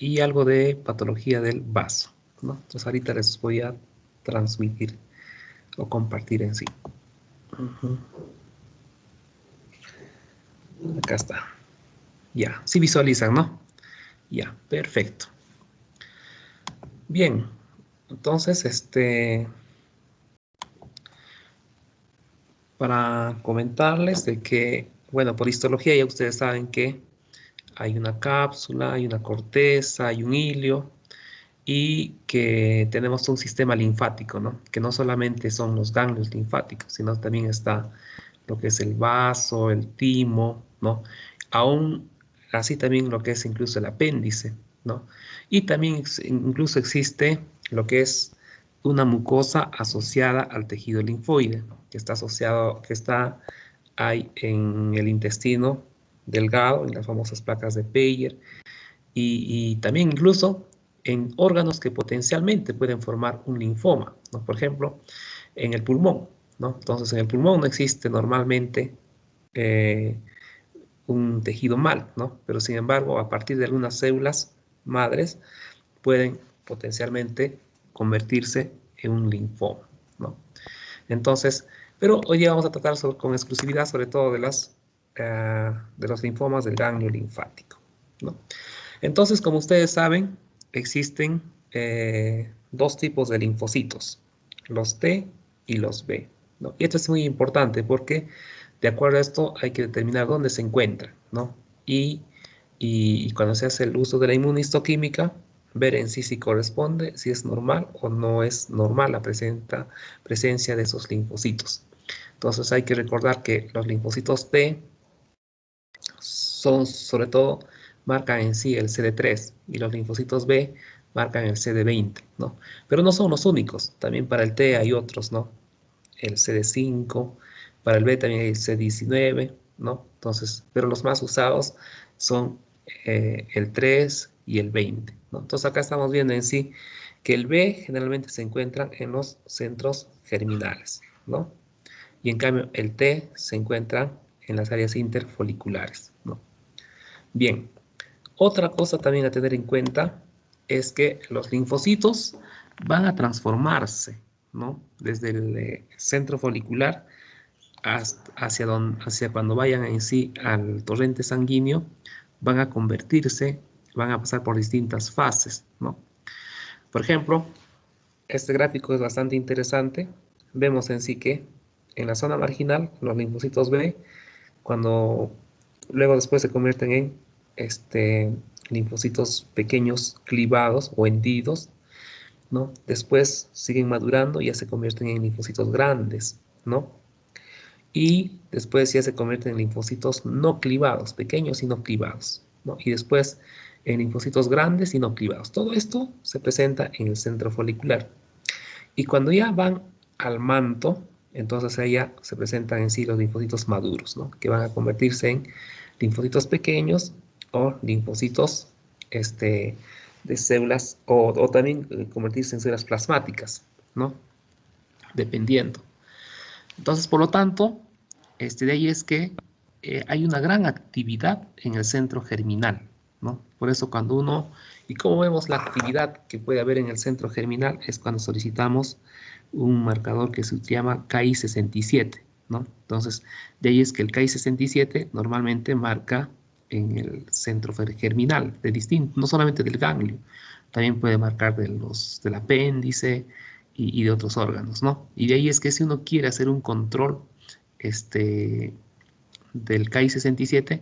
y algo de patología del vaso, ¿no? Entonces ahorita les voy a transmitir o compartir en sí. Acá está. Ya, sí visualizan, ¿no? Ya, perfecto. Bien, entonces, para comentarles de que, bueno, por histología ya ustedes saben que hay una cápsula, hay una corteza, hay un hilio y que tenemos un sistema linfático, ¿no? Que no solamente son los ganglios linfáticos, sino también está lo que es el vaso, el timo, ¿no? Aún así también lo que es incluso el apéndice, ¿no? Y también incluso existe lo que es una mucosa asociada al tejido linfoide, que está asociado, que está ahí en el intestino delgado, en las famosas placas de Peyer, y también incluso en órganos que potencialmente pueden formar un linfoma, ¿no? Por ejemplo, en el pulmón, ¿no? Entonces, en el pulmón no existe normalmente eh, un tejido mal, ¿no? Pero sin embargo, a partir de algunas células madres pueden potencialmente convertirse en un linfoma, ¿no? Entonces, pero hoy día vamos a tratar con exclusividad sobre todo de los linfomas del ganglio linfático, ¿no? Entonces, como ustedes saben, existen dos tipos de linfocitos, los T y los B, ¿no? Y esto es muy importante porque de acuerdo a esto hay que determinar dónde se encuentran, ¿no? Y cuando se hace el uso de la inmunistoquímica, ver en sí si corresponde, si es normal o no es normal la presencia de esos linfocitos. Entonces hay que recordar que los linfocitos T son sobre todo marcan en sí el CD3 y los linfocitos B marcan el CD20, ¿no? Pero no son los únicos, también para el T hay otros, ¿no? El CD5, para el B también hay el CD19, ¿no? Entonces, pero los más usados son el 3 y el 20, ¿no? Entonces acá estamos viendo en sí que el B generalmente se encuentra en los centros germinales, ¿no? Y en cambio el T se encuentra en las áreas interfoliculares, ¿no? Bien, otra cosa también a tener en cuenta es que los linfocitos van a transformarse, ¿no? Desde el centro folicular hacia cuando vayan en sí al torrente sanguíneo, van a convertirse, van a pasar por distintas fases, ¿no? Por ejemplo, este gráfico es bastante interesante. Vemos en sí que en la zona marginal, los linfocitos B, cuando luego después se convierten en linfocitos pequeños clivados o hendidos, ¿no? Después siguen madurando y ya se convierten en linfocitos grandes, ¿no? Y después ya se convierten en linfocitos no clivados, pequeños y no clivados, ¿no? Y después en linfocitos grandes y no clivados. Todo esto se presenta en el centro folicular. Y cuando ya van al manto, entonces ahí ya se presentan en sí los linfocitos maduros, ¿no? Que van a convertirse en linfocitos pequeños o linfocitos de células, o también convertirse en células plasmáticas, ¿no? Dependiendo. Entonces, por lo tanto, de ahí es que hay una gran actividad en el centro germinal, ¿no? Por eso cuando y cómo vemos la actividad que puede haber en el centro germinal es cuando solicitamos un marcador que se llama Ki67, ¿no? Entonces, de ahí es que el Ki67 normalmente marca en el centro germinal, no solamente del ganglio, también puede marcar del apéndice y de otros órganos, ¿no? Y de ahí es que si uno quiere hacer un control del Ki67,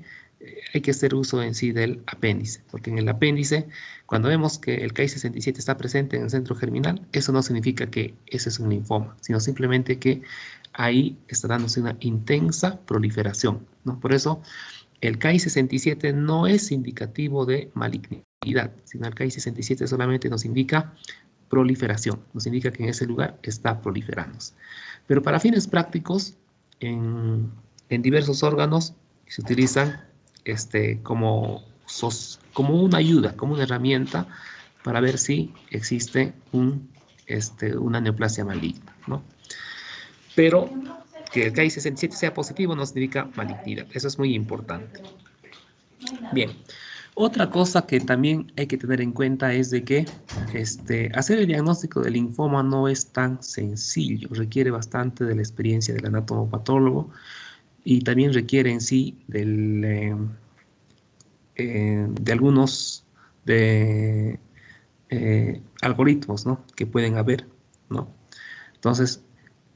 hay que hacer uso en sí del apéndice, porque en el apéndice, cuando vemos que el Ki67 está presente en el centro germinal, eso no significa que ese es un linfoma, sino simplemente que ahí está dándose una intensa proliferación, ¿no? Por eso, el Ki67 no es indicativo de malignidad, sino el Ki67 solamente nos indica proliferación, nos indica que en ese lugar está proliferándose. Pero para fines prácticos, en diversos órganos se utilizan como una ayuda, como una herramienta para ver si existe una neoplasia maligna, ¿no? Pero que el Ki67 sea positivo no significa malignidad, eso es muy importante. Bien, Otra cosa que también hay que tener en cuenta es de que hacer el diagnóstico del linfoma no es tan sencillo, requiere bastante de la experiencia del anatomopatólogo y también requiere en sí de algunos de, algoritmos, ¿no?, que pueden haber, ¿no? Entonces,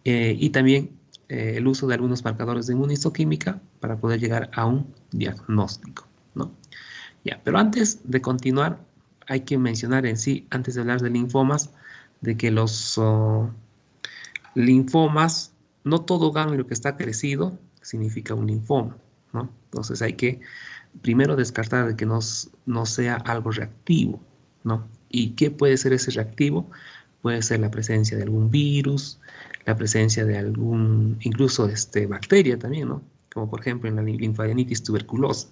y también el uso de algunos marcadores de inmunistoquímica para poder llegar a un diagnóstico, ¿no? Ya, pero antes de continuar, hay que mencionar en sí, antes de hablar de linfomas, de que los linfomas, no todo ganglio que está crecido significa un linfoma, ¿no? Entonces hay que primero descartar de que no sea algo reactivo, ¿no? ¿Y qué puede ser ese reactivo? Puede ser la presencia de algún virus, la presencia de algún, incluso bacteria también, ¿no? Como por ejemplo en la linfadenitis tuberculosa.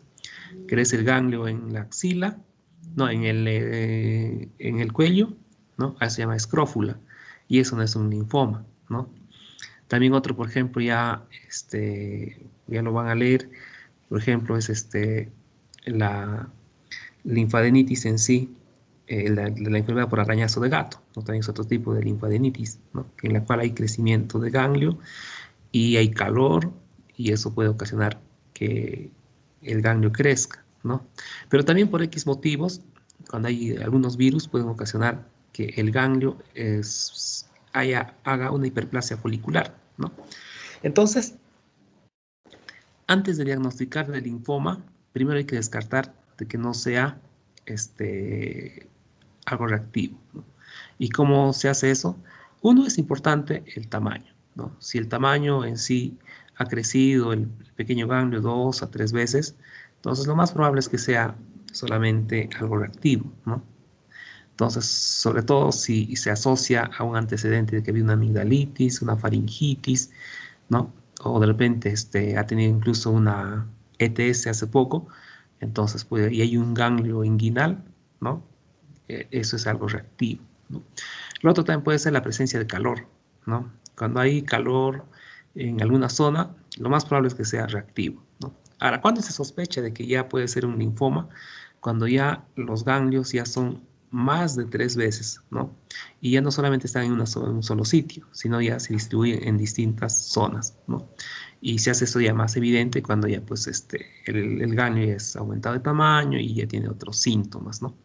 Crece el ganglio en la axila, no, en el cuello, ¿no? Ah, se llama escrófula, y eso no es un linfoma, ¿no? También otro, por ejemplo, ya lo van a leer, por ejemplo, es la linfadenitis en sí, la enfermedad por arañazo de gato, ¿no? También es otro tipo de linfadenitis, ¿no? En la cual hay crecimiento de ganglio y hay calor, y eso puede ocasionar que el ganglio crezca, ¿no? Pero también por X motivos, cuando hay algunos virus, pueden ocasionar que el ganglio haga una hiperplasia folicular, ¿no? Entonces, antes de diagnosticar el linfoma, primero hay que descartar de que no sea algo reactivo, ¿no? ¿Y cómo se hace eso? Uno, es importante el tamaño, ¿no? Si el tamaño en sí ha crecido, el pequeño ganglio 2 a 3 veces, entonces lo más probable es que sea solamente algo reactivo, ¿no? Entonces, sobre todo si se asocia a un antecedente de que había una amigdalitis, una faringitis, ¿no? O de repente ha tenido incluso una ETS hace poco, entonces y hay un ganglio inguinal, ¿no? Eso es algo reactivo, ¿no? Lo otro también puede ser la presencia de calor, ¿no? Cuando hay calor en alguna zona, lo más probable es que sea reactivo, ¿no? Ahora, ¿cuándo se sospecha de que ya puede ser un linfoma? Cuando ya los ganglios ya son más de 3 veces, ¿no? Y ya no solamente están en un solo sitio, sino ya se distribuyen en distintas zonas, ¿no? Y se hace esto ya más evidente cuando ya pues el ganglio ya es aumentado de tamaño y ya tiene otros síntomas, ¿no?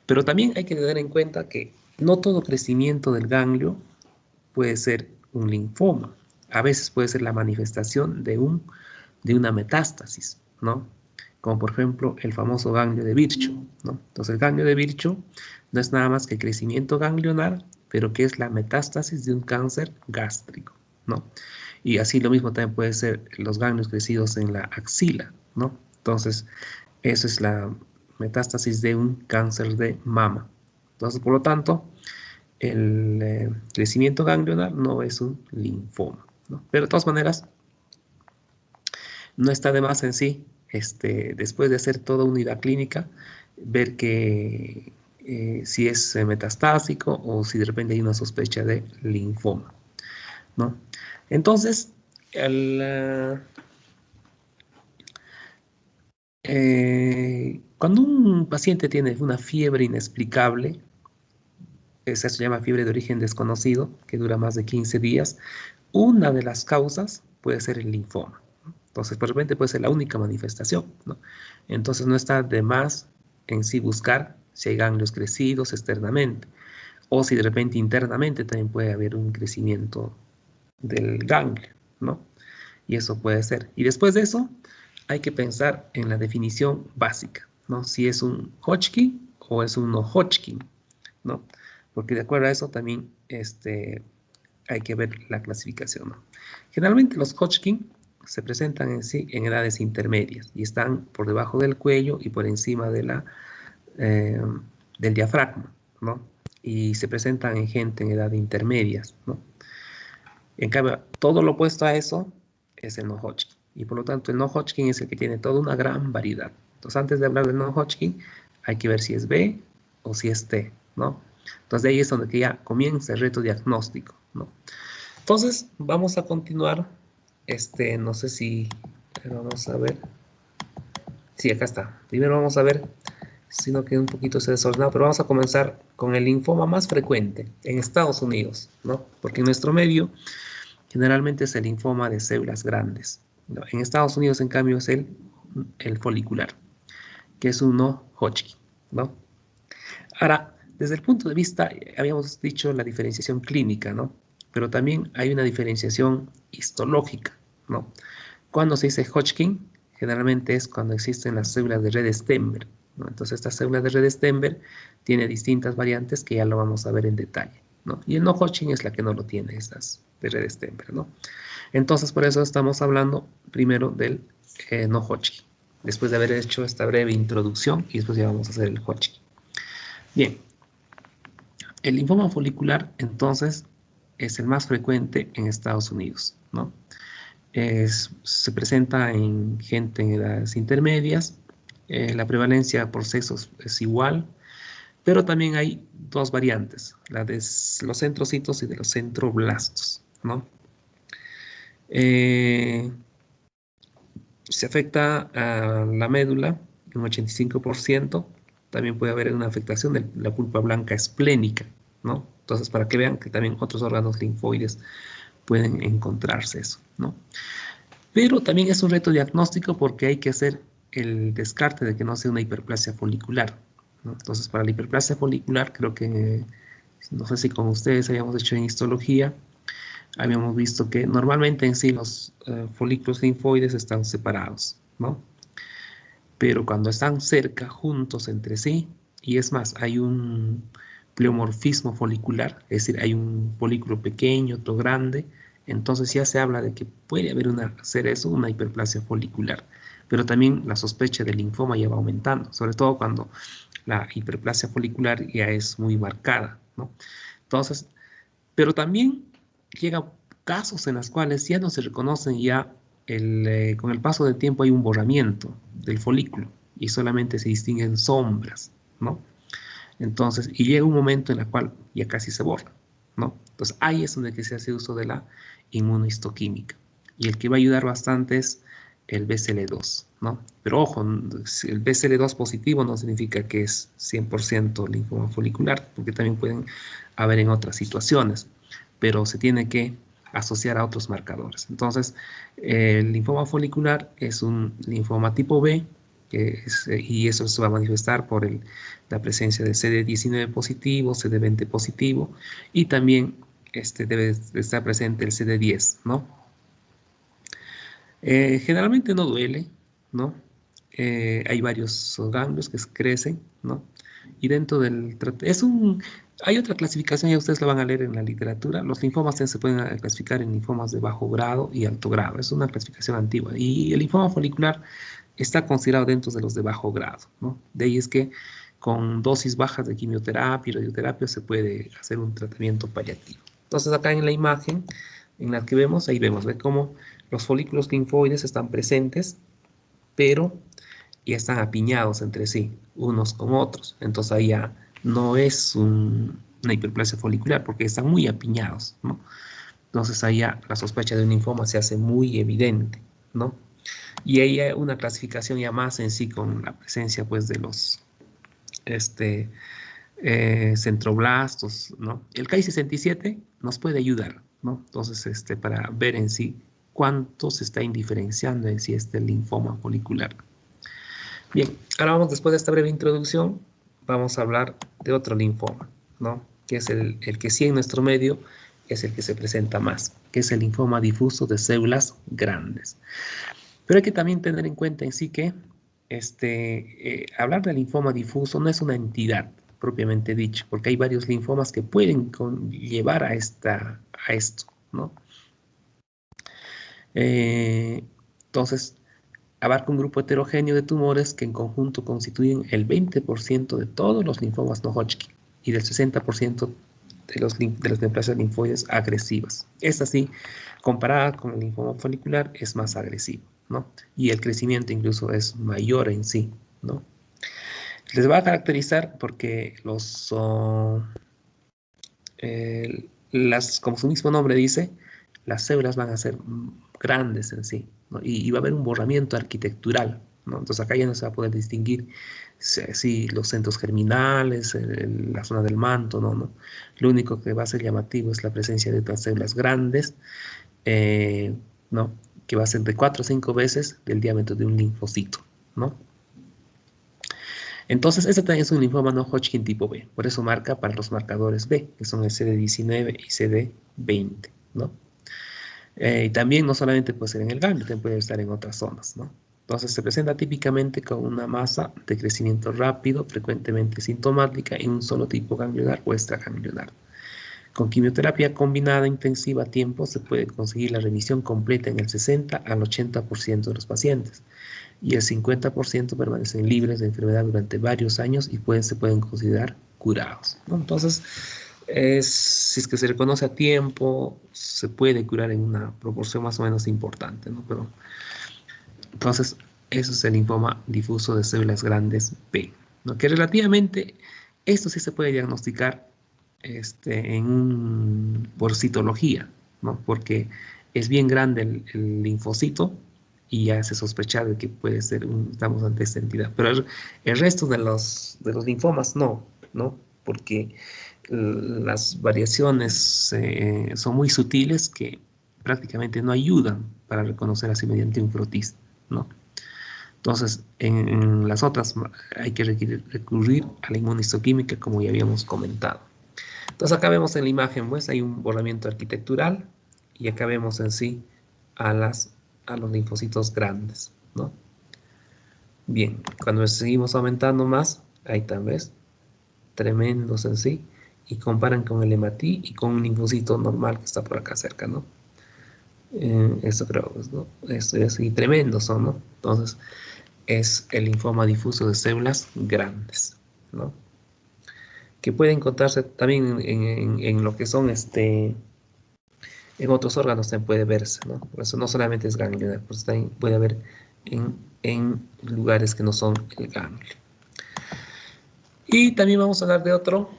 Pero también hay que tener en cuenta que no todo crecimiento del ganglio puede ser un linfoma. A veces puede ser la manifestación de una metástasis, ¿no? Como por ejemplo el famoso ganglio de Virchow, ¿no? Entonces el ganglio de Virchow no es nada más que crecimiento ganglionar, pero que es la metástasis de un cáncer gástrico, ¿no? Y así lo mismo también puede ser los ganglios crecidos en la axila, ¿no? Entonces, eso es la metástasis de un cáncer de mama. Entonces, por lo tanto, el crecimiento ganglionar no es un linfoma, ¿no? Pero de todas maneras, no está de más en sí, después de hacer toda unidad clínica, ver que si es metastásico o si de repente hay una sospecha de linfoma, ¿no? Entonces, cuando un paciente tiene una fiebre inexplicable, esa se llama fiebre de origen desconocido, que dura más de 15 días, una de las causas puede ser el linfoma, ¿no? Entonces, de repente puede ser la única manifestación, ¿no? Entonces, no está de más en sí buscar si hay ganglios crecidos externamente, o si de repente internamente también puede haber un crecimiento del ganglio, ¿no? Y eso puede ser. Y después de eso, hay que pensar en la definición básica, ¿no? Si es un Hodgkin o es un no Hodgkin, ¿no? Porque de acuerdo a eso también hay que ver la clasificación, ¿no? Generalmente los Hodgkin se presentan en sí en edades intermedias y están por debajo del cuello y por encima eh, del diafragma, ¿no? Y se presentan en gente en edad intermedias, ¿no? En cambio, todo lo opuesto a eso es el no-Hodgkin. Y por lo tanto, el no-Hodgkin es el que tiene toda una gran variedad. Entonces, antes de hablar del no-Hodgkin, hay que ver si es B o si es T, ¿no? Entonces, de ahí es donde ya comienza el reto diagnóstico, ¿no? Entonces, vamos a continuar. No sé si... Vamos a ver. Sí, acá está. Primero vamos a ver sino que un poquito se ha desordenado, pero vamos a comenzar con el linfoma más frecuente en Estados Unidos, ¿no? Porque en nuestro medio generalmente es el linfoma de células grandes, ¿no? En Estados Unidos, en cambio, es el folicular, que es un no Hodgkin, ¿no? Ahora, desde el punto de vista, habíamos dicho la diferenciación clínica, ¿no? Pero también hay una diferenciación histológica, ¿no? Cuando se dice Hodgkin, generalmente es cuando existen las células de Rede-Sternberg, ¿no? Entonces, estas células de Rede-Sternberg tienen distintas variantes que ya lo vamos a ver en detalle, ¿no? Y el no Hodgkin es la que no lo tiene, estas de Rede-Sternberg, ¿no? Entonces, por eso estamos hablando primero del no Hodgkin, después de haber hecho esta breve introducción y después ya vamos a hacer el Hodgkin. Bien, el linfoma folicular, entonces, es el más frecuente en Estados Unidos, ¿no? Se presenta en gente en edades intermedias, la prevalencia por sexos es igual, pero también hay dos variantes, la de los centrocitos y de los centroblastos, ¿no? Se afecta a la médula en un 85%, también puede haber una afectación de la pulpa blanca esplénica, ¿no? Entonces, para que vean que también otros órganos linfoides pueden encontrarse eso, ¿no? Pero también es un reto diagnóstico porque hay que hacer el descarte de que no sea una hiperplasia folicular, ¿no? Entonces, para la hiperplasia folicular, creo que, no sé si con ustedes habíamos hecho en histología, habíamos visto que normalmente en sí los folículos linfoides están separados, ¿no? Pero cuando están cerca, juntos entre sí, y es más, hay un pleomorfismo folicular, es decir, hay un folículo pequeño, otro grande, entonces ya se habla de que puede haber ser eso, una hiperplasia folicular. Pero también la sospecha del linfoma ya va aumentando, sobre todo cuando la hiperplasia folicular ya es muy marcada, ¿no? Entonces, pero también llega casos en los cuales ya no se reconocen ya, con el paso del tiempo hay un borramiento del folículo y solamente se distinguen sombras, ¿no? Entonces, y llega un momento en el cual ya casi se borra, ¿no? Entonces, ahí es donde se hace uso de la inmunohistoquímica. Y el que va a ayudar bastante es el BCL2, ¿no? Pero ojo, el BCL2 positivo no significa que es 100% linfoma folicular, porque también pueden haber en otras situaciones, pero se tiene que asociar a otros marcadores. Entonces, el linfoma folicular es un linfoma tipo B, y eso se va a manifestar por la presencia de CD19 positivo, CD20 positivo, y también debe estar presente el CD10, ¿no? Generalmente no duele, ¿no? Hay varios ganglios que crecen, ¿no? Y dentro del hay otra clasificación, ya ustedes la van a leer en la literatura. Los linfomas se pueden clasificar en linfomas de bajo grado y alto grado. Es una clasificación antigua. Y el linfoma folicular está considerado dentro de los de bajo grado, ¿no? De ahí es que con dosis bajas de quimioterapia y radioterapia se puede hacer un tratamiento paliativo. Entonces acá en la imagen en la que vemos, ahí vemos, ¿ve cómo los folículos linfoides están presentes, pero ya están apiñados entre sí, unos con otros. Entonces ahí ya no es una hiperplasia folicular porque están muy apiñados, ¿no? Entonces ahí ya la sospecha de un linfoma se hace muy evidente, ¿no? Y ahí hay una clasificación ya más en sí con la presencia pues de los centroblastos, ¿no? El Ki-67 nos puede ayudar, ¿no? Entonces, para ver en sí cuánto se está indiferenciando en sí este linfoma folicular. Bien, ahora vamos, después de esta breve introducción, vamos a hablar de otro linfoma, ¿no? Que es el que sí en nuestro medio es el que se presenta más, que es el linfoma difuso de células grandes. Pero hay que también tener en cuenta en sí que hablar de linfoma difuso no es una entidad propiamente dicho, porque hay varios linfomas que pueden llevar a esto, ¿no? Entonces, abarca un grupo heterogéneo de tumores que en conjunto constituyen el 20% de todos los linfomas no Hodgkin y del 60% de las neoplasias linfoides agresivas. Es así, comparada con el linfoma folicular, es más agresivo, ¿no? Y el crecimiento incluso es mayor en sí, ¿no? Les va a caracterizar porque como su mismo nombre dice, las células van a ser grandes en sí, ¿no? Y va a haber un borramiento arquitectural, ¿no? Entonces acá ya no se va a poder distinguir si los centros germinales, la zona del manto, no. Lo único que va a ser llamativo es la presencia de otras células grandes, eh, ¿no? Que va a ser de 4 o 5 veces del diámetro de un linfocito, ¿no? Entonces, este también es un linfoma no Hodgkin tipo B, por eso marca para los marcadores B, que son el CD19 y CD20, ¿no? Y también no solamente puede ser en el ganglio, también puede estar en otras zonas, ¿no? Entonces se presenta típicamente con una masa de crecimiento rápido, frecuentemente sintomática, en un solo tipo ganglionar o extraganglionar. Con quimioterapia combinada intensiva a tiempo se puede conseguir la remisión completa en el 60 al 80% de los pacientes y el 50% permanecen libres de enfermedad durante varios años y se pueden considerar curados, ¿no? Entonces, si es que se reconoce a tiempo, se puede curar en una proporción más o menos importante, ¿no? Pero, entonces, eso es el linfoma difuso de células grandes B, ¿no? Que relativamente, esto sí se puede diagnosticar por citología, ¿no? Porque es bien grande el linfocito y ya se sospecha de que puede ser estamos ante esta entidad. Pero el resto de los linfomas no, porque las variaciones son muy sutiles que prácticamente no ayudan para reconocer así mediante un frotis, ¿no? Entonces, en las otras hay que recurrir a la inmunistoquímica, como ya habíamos comentado. Entonces, acá vemos en la imagen, pues, hay un borramiento arquitectural y acá vemos en sí a los linfocitos grandes, ¿no? Bien, cuando seguimos aumentando más, ahí tal vez, tremendos en sí, y comparan con el hematí y con un linfocito normal que está por acá cerca, ¿no? Esto creo, pues, ¿no? Esto es así, tremendos son, ¿no? Entonces, es el linfoma difuso de células grandes, ¿no? Que puede encontrarse también en lo que son en otros órganos también puede verse, ¿no? Por eso no solamente es ganglionar, pues también puede haber en lugares que no son el ganglio. Y también vamos a hablar de otro,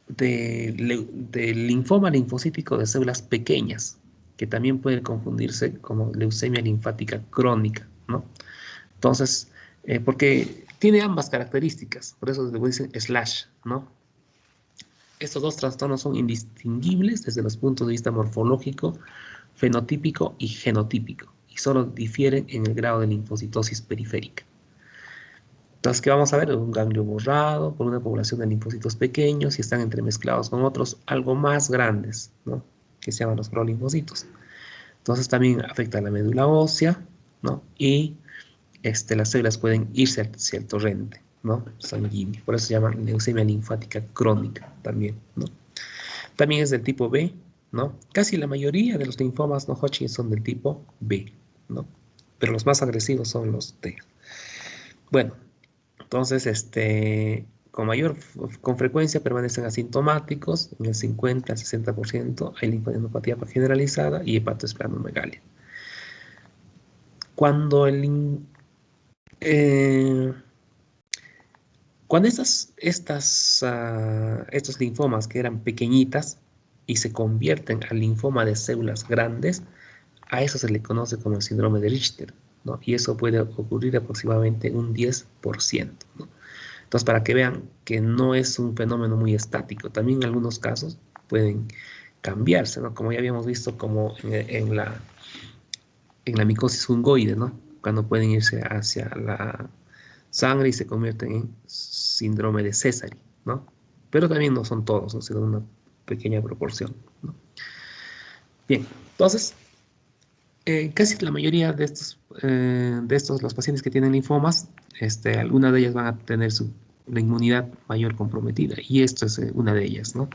del linfoma linfocítico de células pequeñas, que también puede confundirse como leucemia linfática crónica, ¿no? Entonces, porque tiene ambas características, por eso le dicen slash, ¿no? Estos dos trastornos son indistinguibles desde los puntos de vista morfológico, fenotípico y genotípico, y solo difieren en el grado de linfocitosis periférica. Entonces, ¿qué vamos a ver? Un ganglio borrado por una población de linfocitos pequeños y están entremezclados con otros algo más grandes, ¿no? Que se llaman los prolinfocitos. Entonces, también afecta a la médula ósea, ¿no? Y las células pueden irse hacia el torrente, ¿no? Sanguíneo. Por eso se llama leucemia linfática crónica también, ¿no? También es del tipo B, ¿no? Casi la mayoría de los linfomas no Hodgkin son del tipo B, ¿no? Pero los más agresivos son los T. Bueno, entonces, con frecuencia permanecen asintomáticos, en el 50 al 60% hay linfadenopatía generalizada y hepatoesplenomegalia. Cuando eh, Cuando estos linfomas que eran pequeñitas y se convierten al linfoma de células grandes, a eso se le conoce como el síndrome de Richter, ¿no? Y eso puede ocurrir aproximadamente un 10%, ¿no? Entonces, para que vean que no es un fenómeno muy estático, también en algunos casos pueden cambiarse, ¿no? Como ya habíamos visto como en la micosis fungoide, ¿no? Cuando pueden irse hacia la sangre y se convierten en síndrome de Sézary, ¿no? Pero también no son todos, ¿no? Sino una pequeña proporción, ¿no? Bien, entonces, casi la mayoría de estos, los pacientes que tienen linfomas, alguna de ellas van a tener la inmunidad mayor comprometida, y esto es una de ellas, ¿no?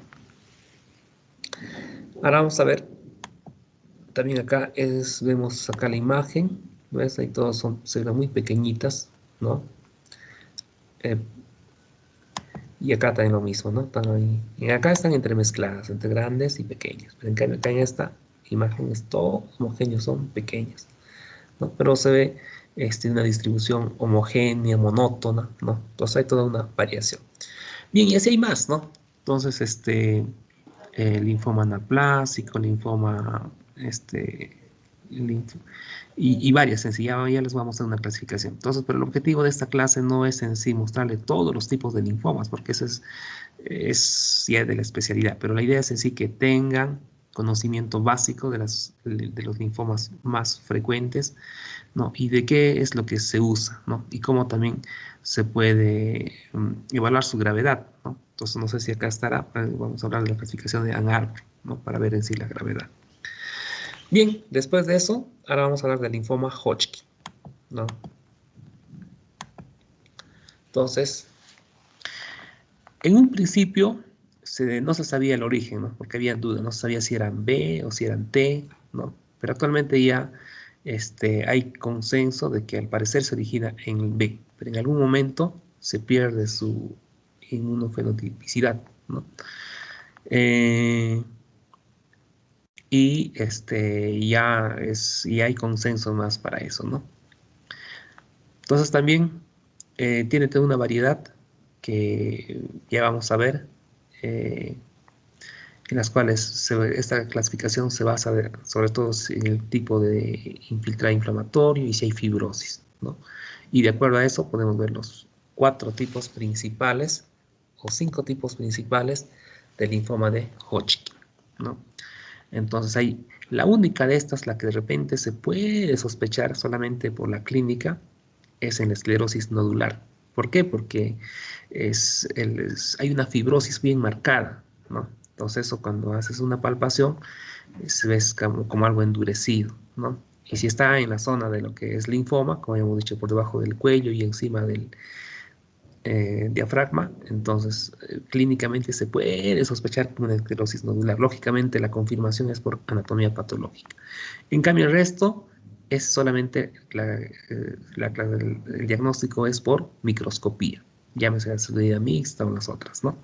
Ahora vamos a ver, también acá vemos acá la imagen, ¿ves? Ahí todos son células muy pequeñitas, ¿no? Eh, Y acá también lo mismo, ¿no? Están ahí. Y acá están entremezcladas, entre grandes y pequeñas. Pero en cambio, acá en esta imagen es todo homogéneo, son pequeñas, ¿no? Pero se ve una distribución homogénea, monótona, ¿no? Entonces hay toda una variación. Bien, y así hay más, ¿no? Entonces, linfoma anaplásico, linfoma, y varias en sí, ya les vamos a dar una clasificación. Entonces, pero el objetivo de esta clase no es en sí mostrarle todos los tipos de linfomas, porque eso es ya de la especialidad, pero la idea es en sí que tengan conocimiento básico de los linfomas más frecuentes, ¿no? Y de qué es lo que se usa, ¿no? Y cómo también se puede evaluar su gravedad, ¿no? Entonces, no sé si acá estará, vamos a hablar de la clasificación de Ann Arbor, ¿no? Para ver en sí la gravedad. Bien, después de eso, ahora vamos a hablar del linfoma Hodgkin, ¿no? Entonces, en un principio no se sabía el origen, ¿no? Porque había dudas, no se sabía si eran B o si eran T, ¿no? Pero actualmente ya hay consenso de que al parecer se origina en B, pero en algún momento se pierde su inmunofenotipicidad, ¿no? Eh, y hay consenso más para eso, ¿no? Entonces también tiene toda una variedad que ya vamos a ver, eh, en las cuales esta clasificación se basa sobre todo en el tipo de infiltrado inflamatorio y si hay fibrosis, ¿no? Y de acuerdo a eso podemos ver los 4 tipos principales o 5 tipos principales del linfoma de Hodgkin, ¿no? Entonces la única de estas, la que de repente se puede sospechar solamente por la clínica, es en la esclerosis nodular. ¿Por qué? Porque hay una fibrosis bien marcada, ¿no? Entonces eso cuando haces una palpación se ve como algo endurecido, ¿no? Y si está en la zona de lo que es linfoma, como hemos dicho, por debajo del cuello y encima del diafragma, entonces clínicamente se puede sospechar una esclerosis nodular. Lógicamente la confirmación es por anatomía patológica. En cambio el resto es solamente el diagnóstico es por microscopía, llámese la celulita mixta o las otras, ¿no?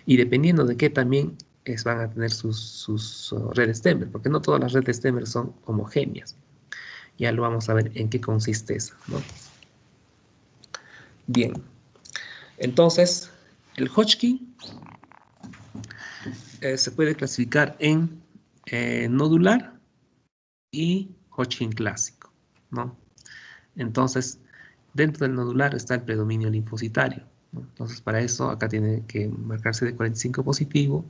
Y dependiendo de qué también van a tener sus redes Temer, porque no todas las redes Temer son homogéneas. Ya lo vamos a ver en qué consiste eso, ¿no? Bien, entonces el Hodgkin se puede clasificar en nodular y Hodgkin clásico, ¿no? Entonces, dentro del nodular está el predominio linfocitario, ¿no? Entonces, para eso acá tiene que marcarse de 45 positivo,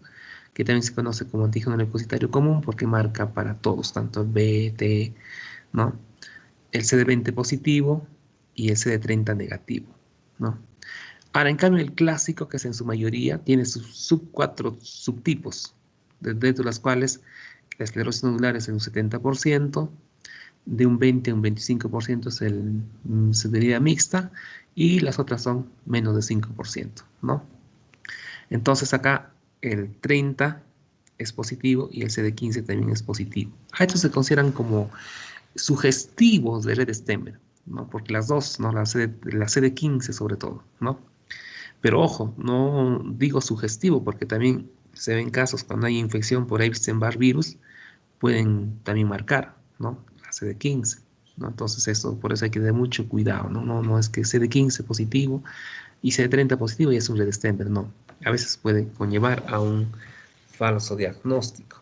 que también se conoce como antígeno linfocitario común porque marca para todos, tanto B, T, ¿no? El CD20 positivo y el CD30 negativo, ¿no? Ahora, en cambio, el clásico, que es en su mayoría, tiene sus 4 subtipos, dentro de las cuales la esclerosis nodular es en un 70%, de un 20 a un 25% es severidad mixta, y las otras son menos de 5%, ¿no? Entonces acá el 30 es positivo y el CD15 también es positivo. A estos se consideran como sugestivos de red Stemmer, ¿no? Porque las dos, ¿no? La CD15 sobre todo, ¿no? Pero ojo, no digo sugestivo porque también se ven casos cuando hay infección por Epstein-Barr virus, pueden también marcar, ¿no? La CD15, ¿no? Entonces por eso hay que tener mucho cuidado, ¿no? No es que CD15 positivo y CD30 positivo y es un red Stenberg, no. A veces puede conllevar a un falso diagnóstico.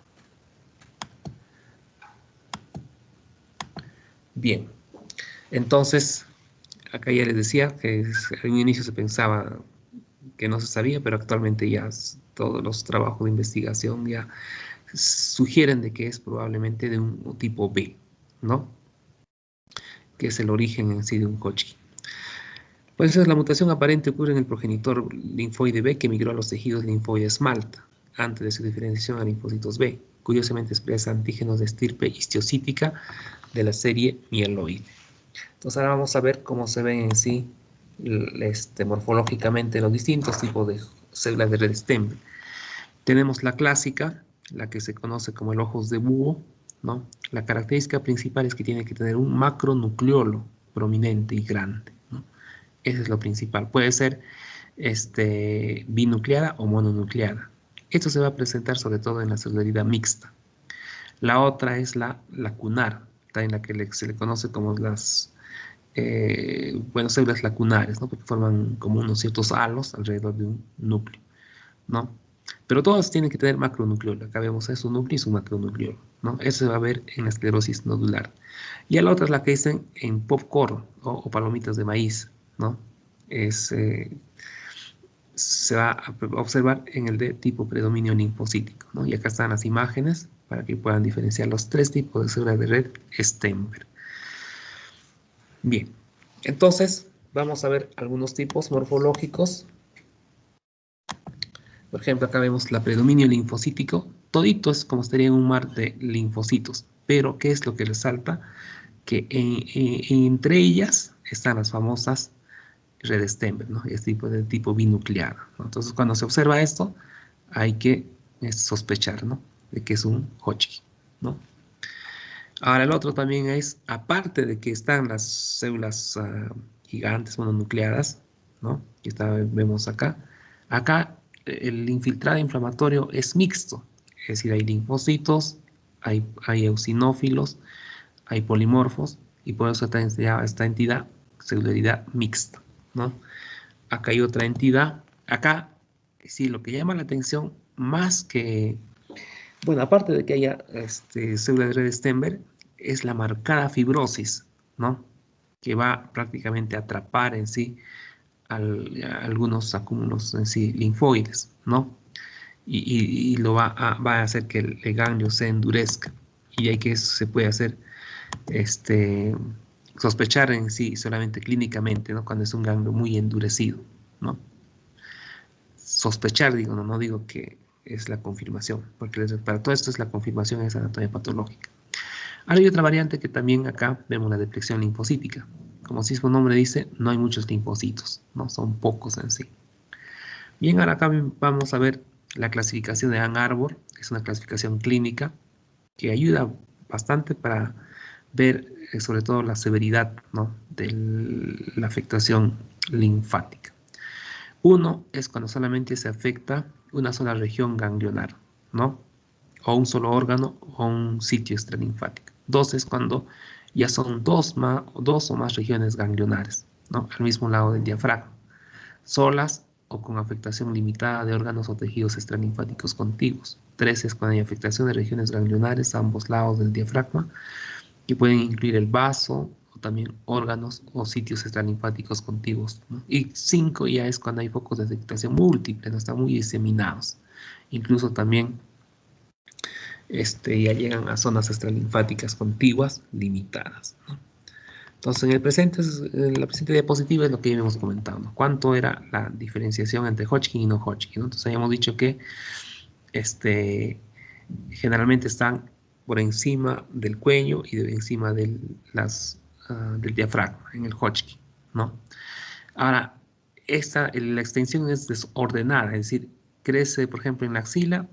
Bien, entonces, acá ya les decía que en un inicio se pensaba que no se sabía, pero actualmente ya todos los trabajos de investigación ya sugieren de que es probablemente de un tipo B, ¿no? Que es el origen en sí de un Hodgkin. Pues la mutación aparente ocurre en el progenitor linfoide B que migró a los tejidos linfoides Malta antes de su diferenciación a linfocitos B. Curiosamente expresa antígenos de estirpe histiocítica de la serie mieloide. Entonces ahora vamos a ver cómo se ven en sí morfológicamente los distintos tipos de células de red stem. Tenemos la clásica, la que se conoce como el ojos de búho, ¿no? La característica principal es que tiene que tener un macronucleolo prominente y grande, ¿no? Eso es lo principal. Puede ser binucleada o mononucleada. Esto se va a presentar sobre todo en la celularidad mixta. La otra es la lacunar, en la que se le conoce como las células lacunares, ¿no? Porque forman como unos ciertos halos alrededor de un núcleo, ¿no? Pero todas tienen que tener macronucleolo. Acá vemos su núcleo y su macronucleolo, ¿no? Eso se va a ver en la esclerosis nodular. Y a la otra es la que dicen en popcorn o palomitas de maíz, ¿no? Es, se va a observar en el de tipo predominio linfocítico, ¿no? Y acá están las imágenes para que puedan diferenciar los tres tipos de células de red Stenberg. Bien, entonces vamos a ver algunos tipos morfológicos. Por ejemplo, acá vemos la predominio linfocítico. Todito es como estaría en un mar de linfocitos. Pero, ¿qué es lo que resalta? Que entre ellas están las famosas redes Stenberg, ¿no? Es de tipo binuclear, ¿no? Entonces, cuando se observa esto, hay que sospechar, ¿no? De que es un Hodgkin, ¿no? Ahora, el otro también es, aparte de que están las células gigantes mononucleadas, ¿no? Que vemos acá. Acá el infiltrado inflamatorio es mixto, es decir, hay linfocitos, hay eosinófilos, hay polimorfos, y por eso esta entidad, celularidad mixta, ¿no? Acá hay otra entidad. Acá, sí, lo que llama la atención, más que, bueno, aparte de que haya células de red Stenberg, es la marcada fibrosis, ¿no? Que va prácticamente a atrapar en sí a algunos acúmulos en sí linfoides, ¿no? Y lo va a hacer que el ganglio se endurezca. Y hay que eso se puede hacer sospechar en sí solamente clínicamente, ¿no? Cuando es un ganglio muy endurecido, ¿no? Sospechar, digo, no digo que es la confirmación, porque para todo esto es la confirmación, es anatomía patológica. Ahora hay otra variante que también acá vemos la depleción linfocítica. Como si su nombre dice, no hay muchos linfocitos, ¿no? Son pocos en sí. Bien, ahora acá vamos a ver la clasificación de Ann Arbor, que es una clasificación clínica que ayuda bastante para ver sobre todo la severidad, ¿no? De la afectación linfática. Uno es cuando solamente se afecta una sola región ganglionar, ¿no? O un solo órgano o un sitio extralinfático. Dos es cuando ya son dos o más regiones ganglionares, ¿no? Al mismo lado del diafragma, solas o con afectación limitada de órganos o tejidos extralinfáticos contiguos. Tres es cuando hay afectación de regiones ganglionares a ambos lados del diafragma, que pueden incluir el vaso o también órganos o sitios extralinfáticos contiguos, ¿no? Y 5 ya es cuando hay focos de afectación múltiple, no están muy diseminados. Incluso también ya llegan a zonas extralinfáticas contiguas limitadas, ¿no? Entonces, en la presente diapositiva es lo que ya hemos comentado, ¿no? ¿Cuánto era la diferenciación entre Hodgkin y no Hodgkin, ¿no? Entonces, habíamos dicho que generalmente están por encima del cuello y de encima del diafragma, en el Hodgkin, ¿no? Ahora, la extensión es desordenada, es decir, crece, por ejemplo, en la axila,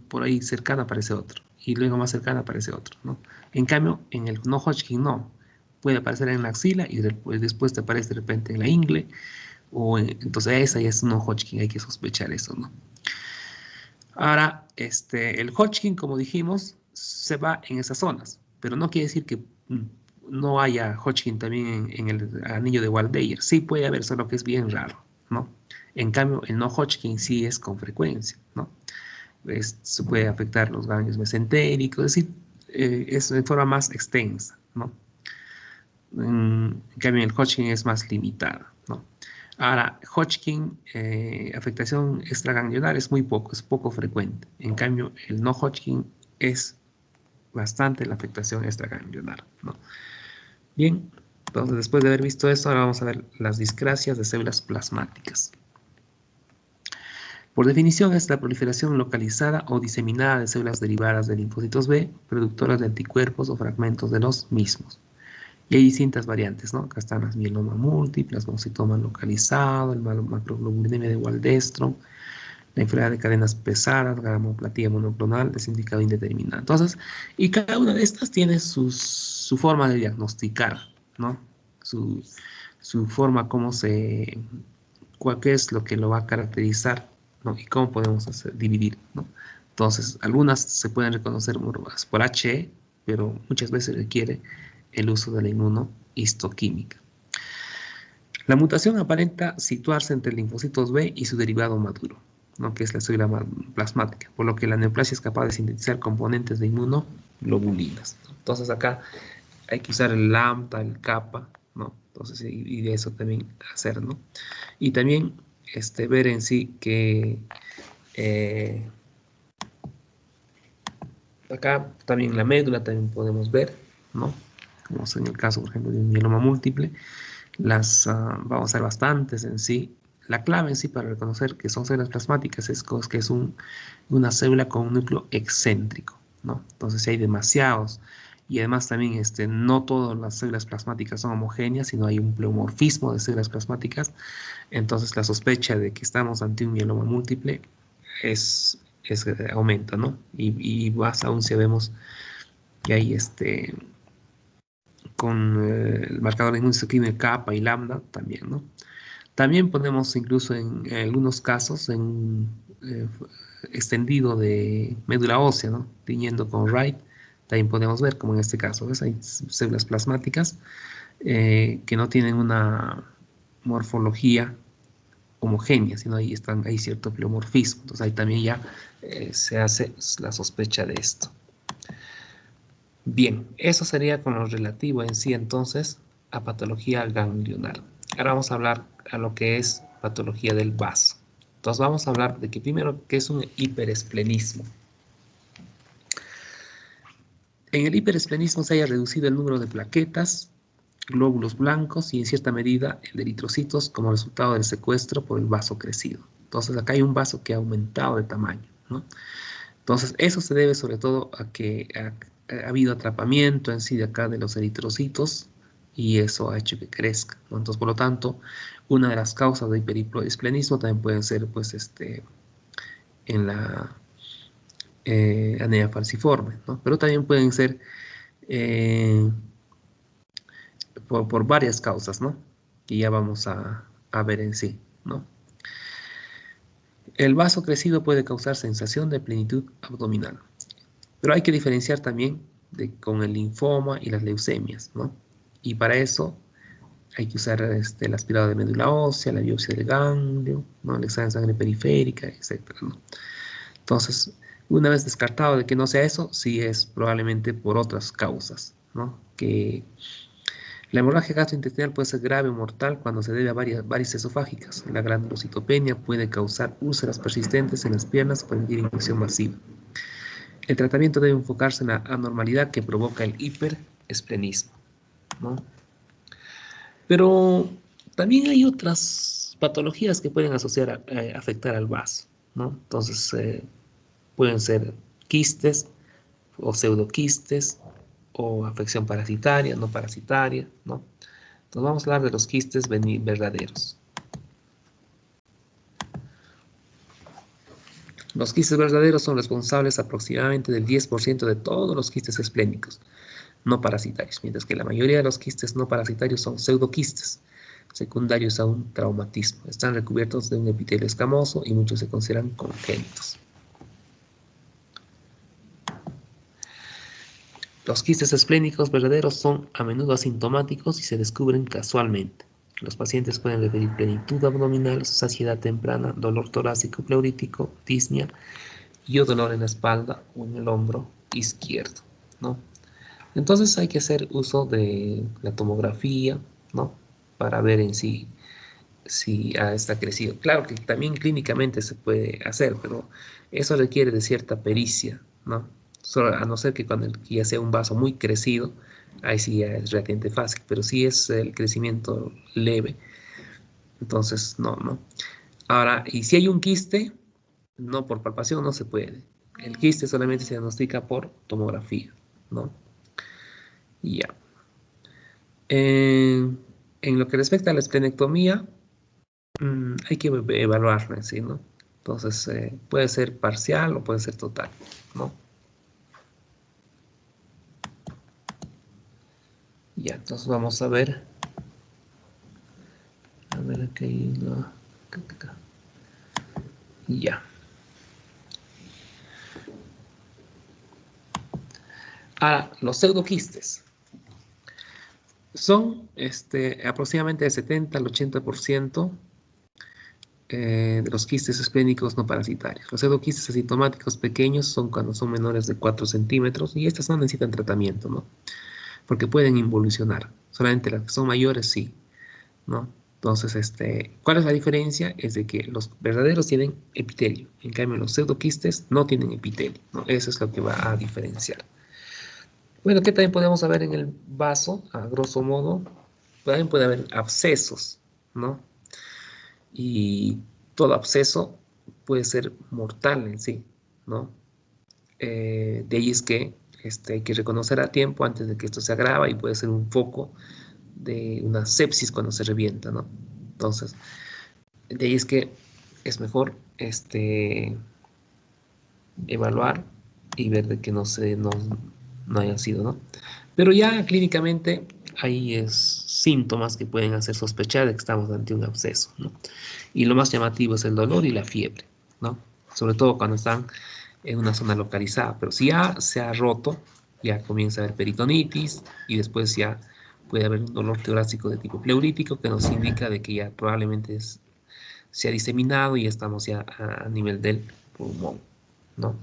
por ahí cercana aparece otro, y luego más cercana aparece otro, ¿no? En cambio, en el no Hodgkin no. Puede aparecer en la axila y después te aparece de repente en la ingle, entonces esa ya es no Hodgkin, hay que sospechar eso, ¿no? Ahora, el Hodgkin, como dijimos, se va en esas zonas, pero no quiere decir que no haya Hodgkin también en el anillo de Waldeyer. Sí puede haber, solo que es bien raro, ¿no? En cambio, el no Hodgkin sí es con frecuencia, ¿no? Se puede afectar los ganglios mesentéricos, es decir, es de forma más extensa, ¿no? En cambio, el Hodgkin es más limitada, ¿no? Ahora, Hodgkin, afectación extraganglionar es poco frecuente. En cambio, el no Hodgkin es bastante la afectación extraganglionar, ¿no? Bien, entonces después de haber visto esto, ahora vamos a ver las discrasias de células plasmáticas. Por definición, es la proliferación localizada o diseminada de células derivadas de linfocitos B, productoras de anticuerpos o fragmentos de los mismos. Y hay distintas variantes, ¿no? Acá están las mieloma múltiple, plasmocitoma localizado, el macroglobulinemia de Waldenstrom, la enfermedad de cadenas pesadas, gramopatía monoclonal, desindicación indeterminada. Entonces, y cada una de estas tiene su forma de diagnosticar, ¿no? Su forma, qué es lo que lo va a caracterizar, ¿no? Y cómo podemos dividir, ¿no? Entonces, algunas se pueden reconocer por H, pero muchas veces requiere el uso de la inmunohistoquímica. La mutación aparenta situarse entre linfocitos B y su derivado maduro. ¿no? Que es la célula plasmática, por lo que la neoplasia es capaz de sintetizar componentes de inmunoglobulinas, ¿no? Entonces acá hay que usar el lambda, el kappa, ¿no? Entonces, y de eso también hacer, ¿no? Y también ver en sí que acá también la médula también podemos ver, ¿no? Como es en el caso, por ejemplo, de un mieloma múltiple, vamos a ver bastantes en sí. La clave en sí para reconocer que son células plasmáticas es que es una célula con un núcleo excéntrico, ¿no? Entonces, si hay demasiados, y además también no todas las células plasmáticas son homogéneas, sino hay un pleomorfismo de células plasmáticas, entonces la sospecha de que estamos ante un mieloma múltiple aumenta, ¿no? Y más aún si vemos que hay con el marcador de inmunohistoquímico kappa y lambda también, ¿no? También podemos incluso en algunos casos extendido de médula ósea, ¿no? Tiñendo con Wright, también podemos ver, como en este caso, ¿ves? Hay células plasmáticas que no tienen una morfología homogénea, sino hay cierto pleomorfismo. Entonces ahí también ya se hace la sospecha de esto. Bien, eso sería con lo relativo en sí entonces a patología ganglionar. Ahora vamos a hablar a lo que es patología del vaso. Entonces vamos a hablar de que primero, ¿qué es un hiperesplenismo? En el hiperesplenismo se haya reducido el número de plaquetas, glóbulos blancos y en cierta medida el de eritrocitos como resultado del secuestro por el vaso crecido. Entonces acá hay un vaso que ha aumentado de tamaño, ¿no? Entonces eso se debe sobre todo a que ha habido atrapamiento en sí de acá de los eritrocitos y eso ha hecho que crezca, ¿no? Entonces por lo tanto una de las causas de hiperesplenismo también pueden ser pues en la anemia falciforme, ¿no? Pero también pueden ser eh, por varias causas, ¿no? Que ya vamos a ver en sí, ¿no? El vaso crecido puede causar sensación de plenitud abdominal, pero hay que diferenciar también con el linfoma y las leucemias, ¿no? Y para eso hay que usar el aspirado de médula ósea, la biopsia del ganglio, ¿no? El examen de sangre periférica, etcétera, ¿no? Entonces, una vez descartado de que no sea eso, sí es probablemente por otras causas, ¿no? Que la hemorragia gastrointestinal puede ser grave o mortal cuando se debe a varices esofágicas. La granulocitopenia puede causar úlceras persistentes en las piernas o permitir inyección masiva. El tratamiento debe enfocarse en la anormalidad que provoca el hiperesplenismo, ¿no? Pero también hay otras patologías que pueden afectar al vaso, ¿no? Entonces, pueden ser quistes o pseudoquistes o afección parasitaria, no parasitaria, ¿no? Entonces vamos a hablar de los quistes verdaderos. Los quistes verdaderos son responsables aproximadamente del 10% de todos los quistes esplénicos no parasitarios, mientras que la mayoría de los quistes no parasitarios son pseudoquistes, secundarios a un traumatismo. Están recubiertos de un epitelio escamoso y muchos se consideran congénitos. Los quistes esplénicos verdaderos son a menudo asintomáticos y se descubren casualmente. Los pacientes pueden referir plenitud abdominal, saciedad temprana, dolor torácico pleurítico, disnea y o dolor en la espalda o en el hombro izquierdo, ¿no? Entonces hay que hacer uso de la tomografía, ¿no? Para ver en sí si está crecido. Claro que también clínicamente se puede hacer, pero eso requiere de cierta pericia, ¿no? Solo, a no ser que cuando ya sea un vaso muy crecido, ahí sí ya es relativamente fácil, pero si es el crecimiento leve, entonces no, ¿no? Ahora, y si hay un quiste, no por palpación no se puede. El quiste solamente se diagnostica por tomografía, ¿no? Y ya. En lo que respecta a la esplenectomía, hay que evaluarlo en sí, ¿no? Entonces, puede ser parcial o puede ser total, ¿no? Ya, entonces vamos a ver. A ver, aquí hay una. Ya. Ahora, los pseudoquistes son aproximadamente de 70 al 80% de los quistes esplénicos no parasitarios. Los pseudoquistes asintomáticos pequeños son cuando son menores de 4 centímetros y estas no necesitan tratamiento, ¿no? Porque pueden involucionar. Solamente las que son mayores sí, ¿no? Entonces, ¿cuál es la diferencia? Es de que los verdaderos tienen epitelio. En cambio, los pseudoquistes no tienen epitelio, ¿no? Eso es lo que va a diferenciar. Bueno, ¿qué también podemos saber en el vaso? A grosso modo, también puede haber abscesos, ¿no? Y todo absceso puede ser mortal en sí, ¿no? De ahí es que hay que reconocer a tiempo antes de que esto se agrava y puede ser un foco de una sepsis cuando se revienta, ¿no? Entonces, de ahí es que es mejor evaluar y ver de que no haya sido, ¿no? Pero ya clínicamente hay síntomas que pueden hacer sospechar de que estamos ante un absceso, ¿no? Y lo más llamativo es el dolor y la fiebre, ¿no? Sobre todo cuando están en una zona localizada. Pero si ya se ha roto, ya comienza a haber peritonitis y después ya puede haber un dolor torácico de tipo pleurítico que nos indica de que ya probablemente se ha diseminado y estamos ya a nivel del pulmón, ¿no?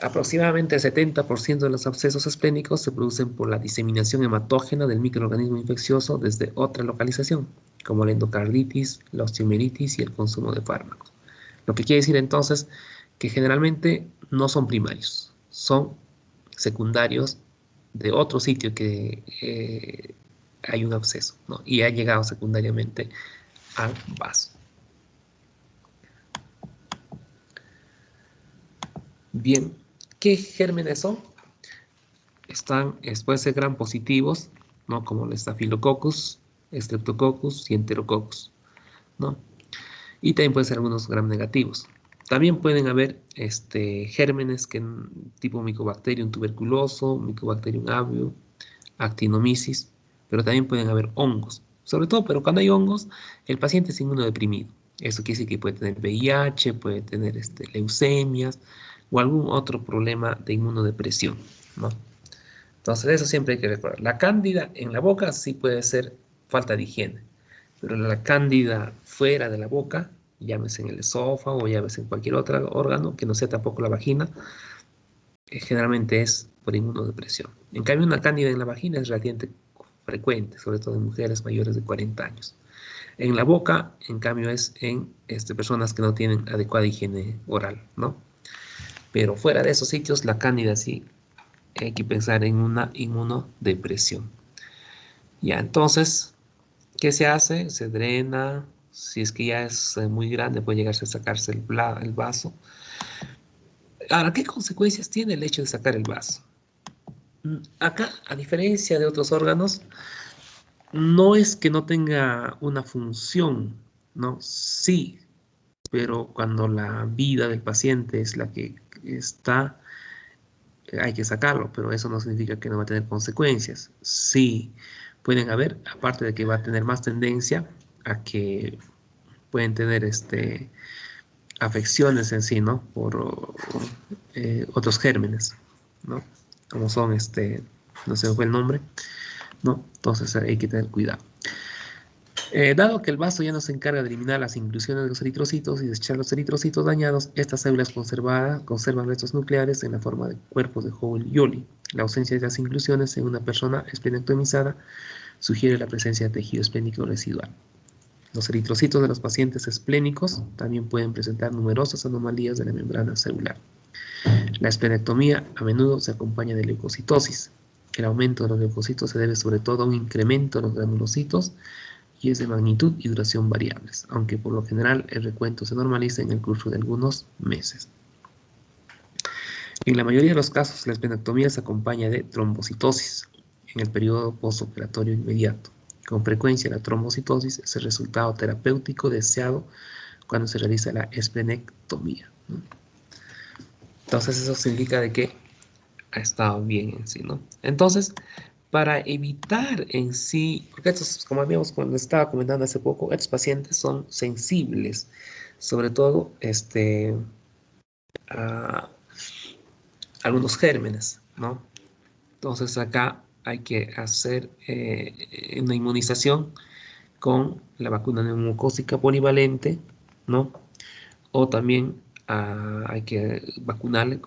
Aproximadamente el 70% de los abscesos esplénicos se producen por la diseminación hematógena del microorganismo infeccioso desde otra localización, como la endocarditis, la osteomeritis y el consumo de fármacos. Lo que quiere decir entonces que generalmente no son primarios, son secundarios de otro sitio que hay un absceso, ¿no? Y ha llegado secundariamente al vaso. Bien, ¿qué gérmenes son? Pueden ser gram positivos, ¿no? Como el Staphylococcus, Streptococcus y Enterococcus, ¿no? Y también pueden ser algunos gram negativos. También pueden haber gérmenes tipo Mycobacterium tuberculoso, Mycobacterium avium, Actinomyces, pero también pueden haber hongos. Sobre todo, pero cuando hay hongos, el paciente es inmunodeprimido. Eso quiere decir que puede tener VIH, puede tener leucemias o algún otro problema de inmunodepresión, ¿no? Entonces, eso siempre hay que recordar. La cándida en la boca sí puede ser falta de higiene, pero la cándida fuera de la boca, llámese en el esófago o llámese en cualquier otro órgano, que no sea tampoco la vagina, generalmente es por inmunodepresión. En cambio, una cándida en la vagina es relativamente frecuente, sobre todo en mujeres mayores de 40 años. En la boca, en cambio, es en personas que no tienen adecuada higiene oral, ¿no? Pero fuera de esos sitios, la cándida sí hay que pensar en una inmunodepresión. Ya, entonces, ¿qué se hace? Se drena. Si es que ya es muy grande, puede llegarse a sacarse el vaso. Ahora, ¿qué consecuencias tiene el hecho de sacar el vaso? Acá, a diferencia de otros órganos, no es que no tenga una función, ¿no? Sí, pero cuando la vida del paciente es la que está, hay que sacarlo, pero eso no significa que no va a tener consecuencias. Sí, pueden haber, aparte de que va a tener más tendencia a que pueden tener afecciones en sí, ¿no? Por otros gérmenes, ¿no? Como son, no sé fue el nombre, ¿no? Entonces hay que tener cuidado. Dado que el vaso ya no se encarga de eliminar las inclusiones de los eritrocitos y desechar los eritrocitos dañados, estas células conservan restos nucleares en la forma de cuerpos de Howell-Yoli. La ausencia de las inclusiones en una persona esplenectomizada sugiere la presencia de tejido esplénico residual. Los eritrocitos de los pacientes esplénicos también pueden presentar numerosas anomalías de la membrana celular. La esplenectomía a menudo se acompaña de leucocitosis. El aumento de los leucocitos se debe sobre todo a un incremento de los granulocitos y es de magnitud y duración variables, aunque por lo general el recuento se normaliza en el curso de algunos meses. En la mayoría de los casos, la esplenectomía se acompaña de trombocitosis en el periodo postoperatorio inmediato. Con frecuencia, la trombocitosis es el resultado terapéutico deseado cuando se realiza la esplenectomía, ¿no? Entonces, eso significa de que ha estado bien en sí, ¿no? Entonces, para evitar en sí, porque estos, como habíamos cuando estaba comentando hace poco, estos pacientes son sensibles, sobre todo a algunos gérmenes, ¿no? Entonces acá hay que hacer una inmunización con la vacuna neumocócica polivalente, ¿no? O también hay que vacunarle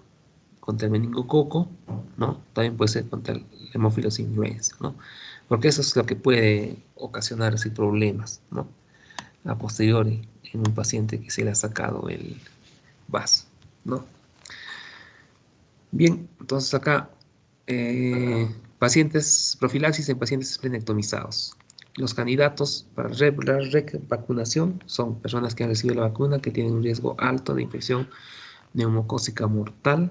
contra el meningococo, ¿no? También puede ser contra el Haemophilus influenza, ¿no? Porque eso es lo que puede ocasionar así problemas, ¿no? A posteriori en un paciente que se le ha sacado el vaso, ¿no? Bien, entonces acá pacientes, profilaxis en pacientes esplenectomizados. Los candidatos para la vacunación son personas que han recibido la vacuna, que tienen un riesgo alto de infección neumocócica mortal,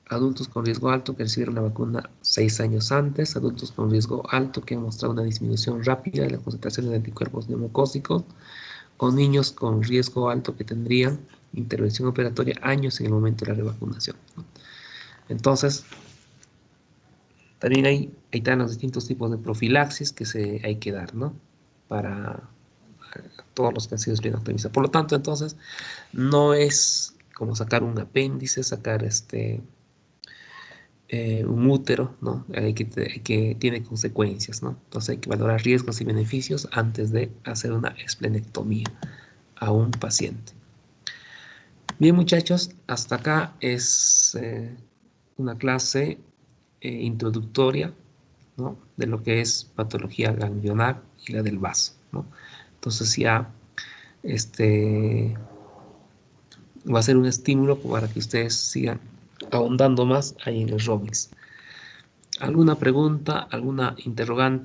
adultos con riesgo alto que recibieron la vacuna 6 años antes, adultos con riesgo alto que han mostrado una disminución rápida de la concentración de anticuerpos neumocócicos, o niños con riesgo alto que tendrían intervención operatoria años en el momento de la revacunación, ¿no? Entonces, también ahí están los distintos tipos de profilaxis que hay que dar, ¿no? Para todos los que han sido esplenectomizados. Por lo tanto, entonces, no es como sacar un apéndice, sacar un útero, ¿no? Tiene consecuencias, ¿no? Entonces hay que valorar riesgos y beneficios antes de hacer una esplenectomía a un paciente. Bien, muchachos, hasta acá es una clase introductoria, ¿no? De lo que es patología ganglionar y la del vaso, ¿no? Entonces ya va a ser un estímulo para que ustedes sigan ahondando más ahí en los ROMIs. ¿Alguna pregunta, alguna interrogante?